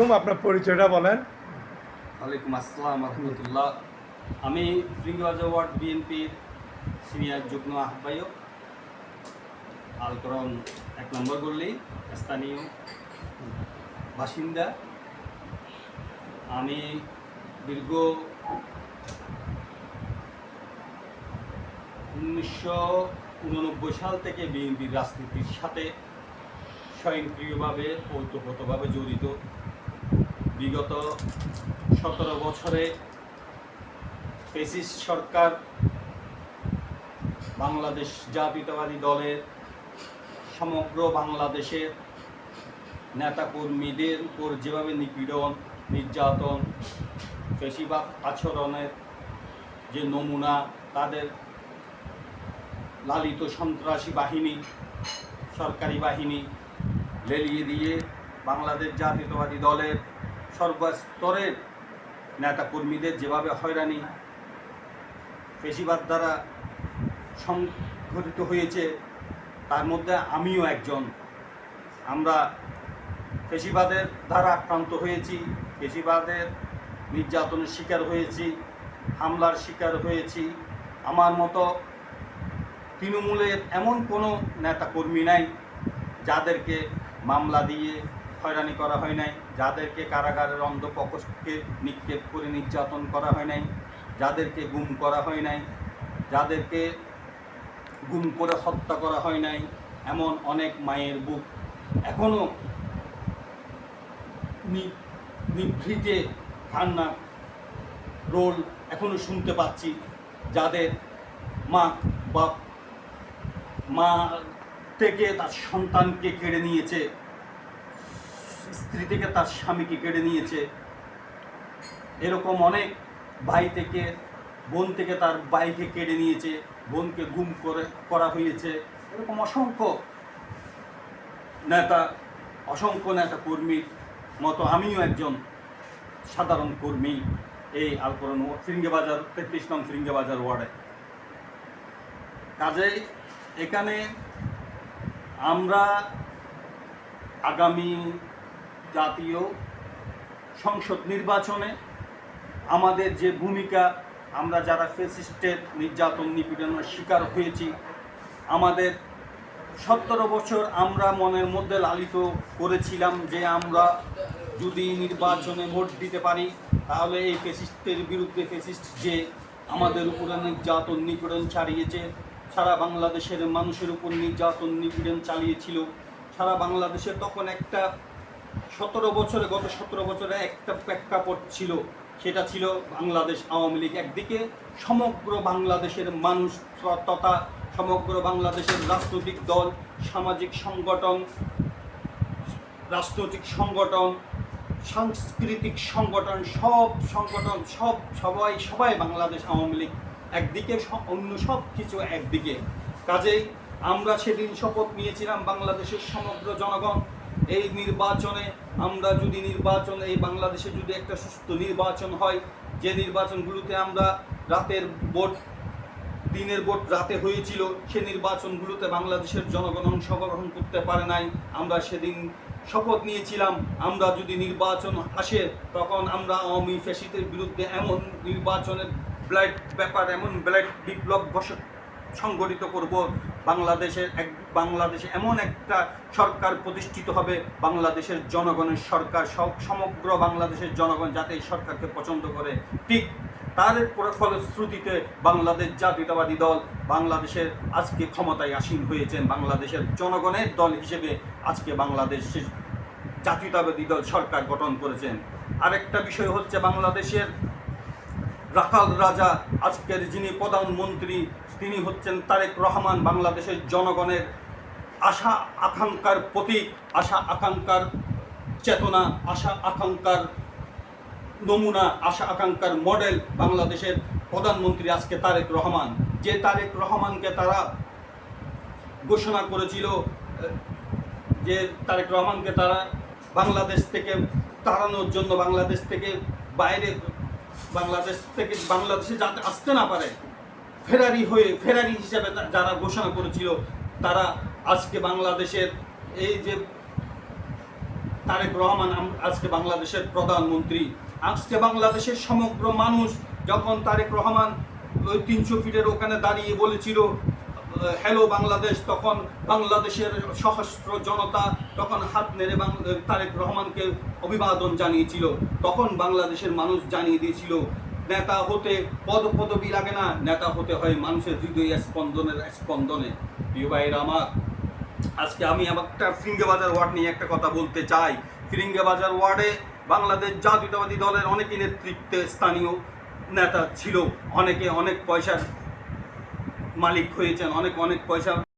আপনার পরিচয়টা বলেন। ওয়ালাইকুম আসসালাম রহমতুল্লাহ। আমি ফিরিঙ্গিবাজার ওয়ার্ড বিএনপির সিনিয়র যুগ্ম আহ্বায়ক, আলকরণ 1 নম্বর গল্লি, স্থানীয় বাসিন্দা। আমি দীর্ঘ 1989 সাল থেকে বিএনপির রাজনীতির সাথে স্বয়ংক্রিয়ভাবে ওতপ্রোতভাবে জড়িত। বিগত 17 বছরে ফ্যাসিস্ট সরকার বাংলাদেশ জাতীয়তাবাদী দলের সমগ্র বাংলাদেশের নেতাকর্মীদের উপর যেভাবে নিপীড়ন, নির্যাতন, ফ্যাসিবাদ আচরণের যে নমুনা, তাদের লালিত সন্ত্রাসী বাহিনী, সরকারি বাহিনী লেলিয়ে দিয়ে বাংলাদেশ জাতীয়তাবাদী দলের সর্বস্তরের নেতাকর্মীদের যেভাবে হয়রানি ফ্যাসিবাদ দ্বারা সংঘটিত হয়েছে, তার মধ্যে আমিও একজন। আমরা ফ্যাসিবাদের দ্বারা আক্রান্ত হয়েছি, ফ্যাসিবাদের নির্যাতনের শিকার হয়েছি, হামলার শিকার হয়েছি। আমার মতো তৃণমূলের এমন কোনো নেতাকর্মী নাই যাদেরকে মামলা দিয়ে হয়রানি করা হয় নাই, যাদেরকে কারাগারের অন্ধপ্রকোষ্ঠে নিক্ষেপ করে নির্যাতন করা হয় নাই, যাদেরকে গুম করা হয় নাই, যাদেরকে গুম করে হত্যা করা হয় নাই। এমন অনেক মায়ের বুক এখনও নিভৃতে কান্না রোল এখনও শুনতে পাচ্ছি, যাদের মা থেকে তার সন্তানকে কেড়ে নিয়েছে, স্ত্রী থেকে তার স্বামীকে কেড়ে নিয়েছে। এরকম অনেক ভাই থেকে, বোন থেকে তার ভাইকে কেড়ে নিয়েছে, বোনকে গুম করা হয়েছে। এরকম অসংখ্য নেতা কর্মীর মতো আমিও একজন সাধারণ কর্মী এই আলকরণ ফিরিঙ্গিবাজার 33 নং ফিরিঙ্গিবাজার ওয়ার্ডে। কাজেই এখানে আমরা আগামী জাতীয় সংসদ নির্বাচনে আমাদের যে ভূমিকা, আমরা যারা ফ্যাসিস্টের নির্যাতন নিপীড়নের শিকার হয়েছি, আমাদের 17 বছর আমরা মনের মধ্যে লালিত করেছিলাম যে আমরা যদি নির্বাচনে ভোট দিতে পারি, তাহলে এই ফ্যাসিস্টের বিরুদ্ধে, ফ্যাসিস্ট যে আমাদের উপরে নির্যাতন নিপীড়ন চালিয়েছে, সারা বাংলাদেশের মানুষের উপর নির্যাতন নিপীড়ন চালিয়েছিল, সারা বাংলাদেশে তখন একটা 17 বছরে, গত 17 বছরে একটা প্রেক্ষাপট ছিল, সেটা ছিল বাংলাদেশ আওয়ামী লীগ। একদিকে সমগ্র বাংলাদেশের মানুষ তথা সমগ্র বাংলাদেশের রাজনৈতিক দল, সামাজিক সংগঠন, রাজনৈতিক সংগঠন, সাংস্কৃতিক সংগঠন, সবাই বাংলাদেশ আওয়ামী লীগ একদিকে, অন্য সব কিছু একদিকে। কাজেই আমরা সেদিন শপথ নিয়েছিলাম, বাংলাদেশের সমগ্র জনগণ এই নির্বাচনে, আমরা যদি এই বাংলাদেশে যদি একটা সুস্থ নির্বাচন হয়, যে নির্বাচনগুলোতে আমরা রাতের ভোট, দিনের ভোট রাতে হয়েছিল, সে নির্বাচনগুলোতে বাংলাদেশের জনগণ অংশগ্রহণ করতে পারে নাই। আমরা সেদিন শপথ নিয়েছিলাম, আমরা যদি নির্বাচন আসে, তখন আমরা আওয়ামী ফ্যাসিস্টের বিরুদ্ধে এমন নির্বাচনের এমন ব্লাড বিপ্লব সংগঠিত করব, বাংলাদেশে এমন একটা সরকার প্রতিষ্ঠিত হবে, বাংলাদেশের জনগণের সরকার, সমগ্র বাংলাদেশের জনগণ যাতে এই সরকারকে পছন্দ করে। ঠিক তার ফলশ্রুতিতে বাংলাদেশ জাতীয়তাবাদী দল বাংলাদেশের আজকে ক্ষমতায় আসীন হয়েছেন, বাংলাদেশের জনগণের দল হিসেবে আজকে বাংলাদেশের জাতীয়তাবাদী দল সরকার গঠন করেছেন। আরেকটা বিষয় হচ্ছে, বাংলাদেশের রাখাল রাজা, আজকের যিনি প্রধানমন্ত্রী, তিনি হচ্ছেন তারেক রহমান, বাংলাদেশের জনগণের আশা আকাঙ্ক্ষার প্রতীক, আশা আকাঙ্ক্ষার চেতনা, আশা আকাঙ্ক্ষার নমুনা, আশা আকাঙ্ক্ষার মডেল বাংলাদেশের প্রধানমন্ত্রী আজকে তারেক রহমান। যে তারেক রহমানকে তারা ঘোষণা করেছিল, যে তারেক রহমানকে তারা বাংলাদেশ থেকে তাড়ানোর জন্য, বাংলাদেশ থেকে বাংলাদেশে যাতে আসতে না পারে, ফেরারি হিসাবে যারা ঘোষণা করেছিল, তারা আজকে বাংলাদেশের এই যে তারেক রহমান আজকে বাংলাদেশের প্রধানমন্ত্রী। আজকে বাংলাদেশের সমগ্র মানুষ যখন তারেক রহমান ওই 300 ফিটের ওখানে দাঁড়িয়ে বলেছিল হ্যালো বাংলাদেশ, তখন বাংলাদেশের সহস্র জনতা তখন হাত নেড়ে তারেক রহমানকে অভিবাদন জানিয়েছিল। তখন বাংলাদেশের মানুষ জানিয়ে দিয়েছিল নেতা হতে পদবি লাগে না, নেতা হতে হয় মানুষের হৃদয় স্পন্দনে। প্রিয় ভাইরা আমার, আজকে আমি একটা ফিরিঙ্গিবাজার ওয়ার্ড নিয়ে একটা কথা বলতে চাই। ফিরিঙ্গিবাজার ওয়ার্ডে বাংলাদেশ জাতীয়তাবাদী দলের অনেকে নেতৃত্বে স্থানীয় নেতা ছিল, অনেকে অনেক পয়সার মালিক হয়েছেন, অনেক পয়সা